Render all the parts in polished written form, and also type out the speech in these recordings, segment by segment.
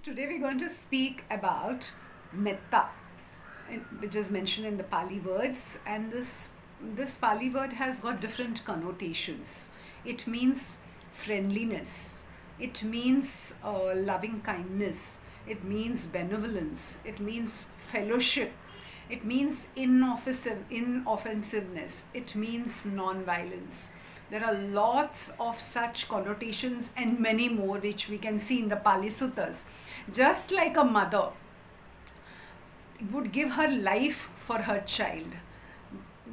Today we're going to speak about metta, which is mentioned in the Pali words, and this Pali word has got different connotations. It means friendliness, it means loving kindness, it means benevolence, it means fellowship, it means inoffensiveness, it means non-violence. There are lots of such connotations and many more which we can see in the Pali Suttas. Just like a mother would give her life for her child,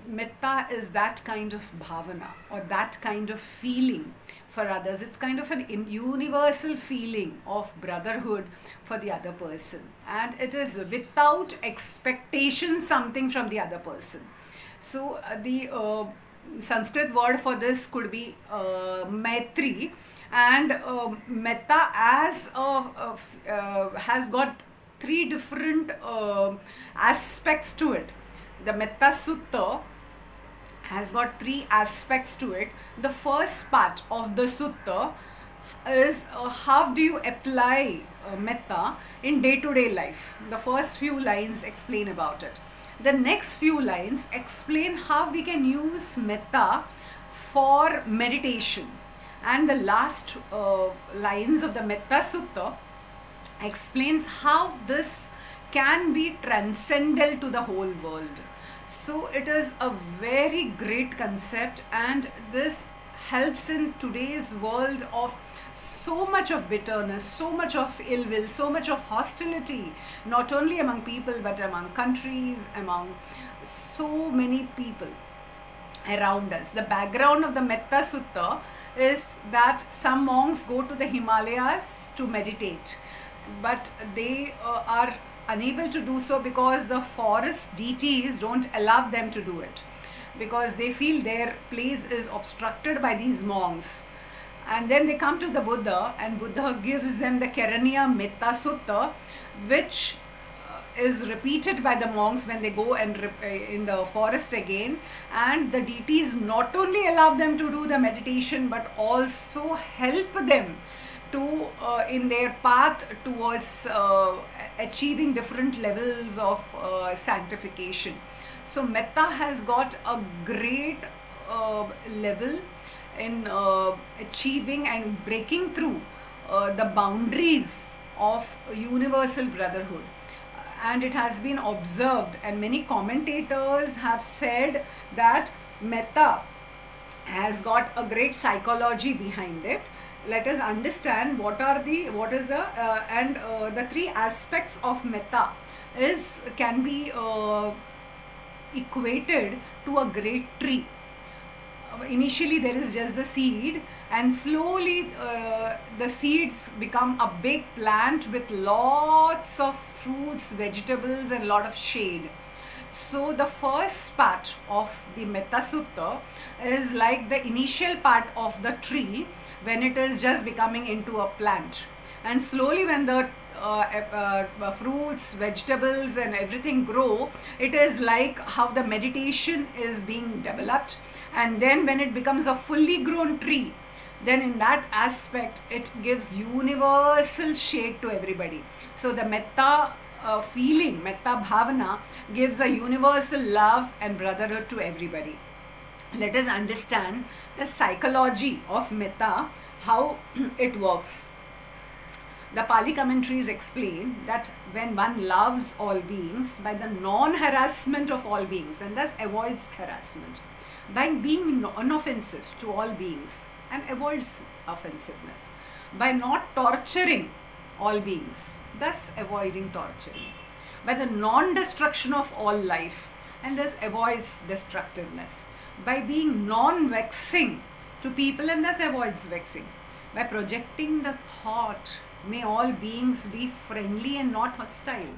metta is that kind of bhavana or that kind of feeling for others. It's kind of an universal feeling of brotherhood for the other person, and it is without expectation something from the other person. So the Sanskrit word for this could be Maitri, and metta has got three different aspects to it. The Metta Sutta has got three aspects to it. The first part of the sutta is how do you apply metta in day-to-day life. The first few lines explain about it. The next few lines explain how we can use metta for meditation. And the last lines of the Metta Sutta explains how this can be transcendental to the whole world. So it is a very great concept, and this helps in today's world of so much of bitterness, so much of ill will, so much of hostility, not only among people but among countries, among so many people around us. The background of the Metta Sutta is that some monks go to the Himalayas to meditate, but they are unable to do so because the forest deities don't allow them to do it, because they feel their place is obstructed by these monks. And then they come to the Buddha, and Buddha gives them the Karaniya Metta Sutta, which is repeated by the monks when they go and in the forest again, and the deities not only allow them to do the meditation but also help them to in their path towards achieving different levels of sanctification. So metta has got a great level in achieving and breaking through the boundaries of universal brotherhood. And it has been observed, and many commentators have said that metta has got a great psychology behind it. Let us understand the three aspects of metta can be equated to a great tree. Initially there is just the seed, and slowly the seeds become a big plant with lots of fruits, vegetables, and lot of shade. So the first part of the Metta Sutta is like the initial part of the tree when it is just becoming into a plant, and slowly when the fruits, vegetables, and everything grow, it is like how the meditation is being developed. And then when it becomes a fully grown tree, then in that aspect it gives universal shade to everybody. So the metta feeling, metta bhavana, gives a universal love and brotherhood to everybody. Let us understand the psychology of metta, how it works. The Pali commentaries explain that when one loves all beings by the non-harassment of all beings and thus avoids harassment, by being unoffensive to all beings and avoids offensiveness, by not torturing all beings, thus avoiding torturing, by the non-destruction of all life and thus avoids destructiveness, by being non-vexing to people and thus avoids vexing, by projecting the thought, may all beings be friendly and not hostile,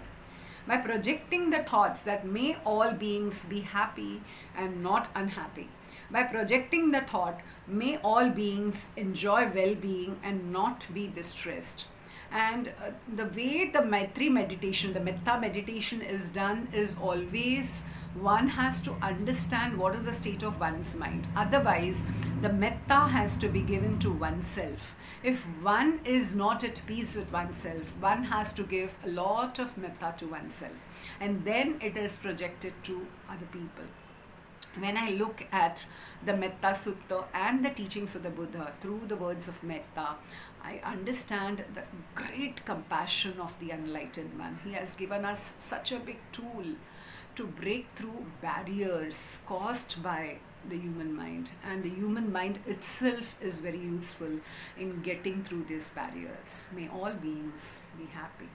by projecting the thoughts that may all beings be happy and not unhappy, by projecting the thought may all beings enjoy well-being and not be distressed. And the way the Maitri meditation, the Metta meditation is done is always one has to understand what is the state of one's mind. Otherwise, the metta has to be given to oneself. If one is not at peace with oneself, one has to give a lot of metta to oneself, and then it is projected to other people. When I look at the Metta Sutta and the teachings of the Buddha through the words of Metta, I understand the great compassion of the enlightened one. He has given us such a big tool to break through barriers caused by the human mind, and the human mind itself is very useful in getting through these barriers. May all beings be happy.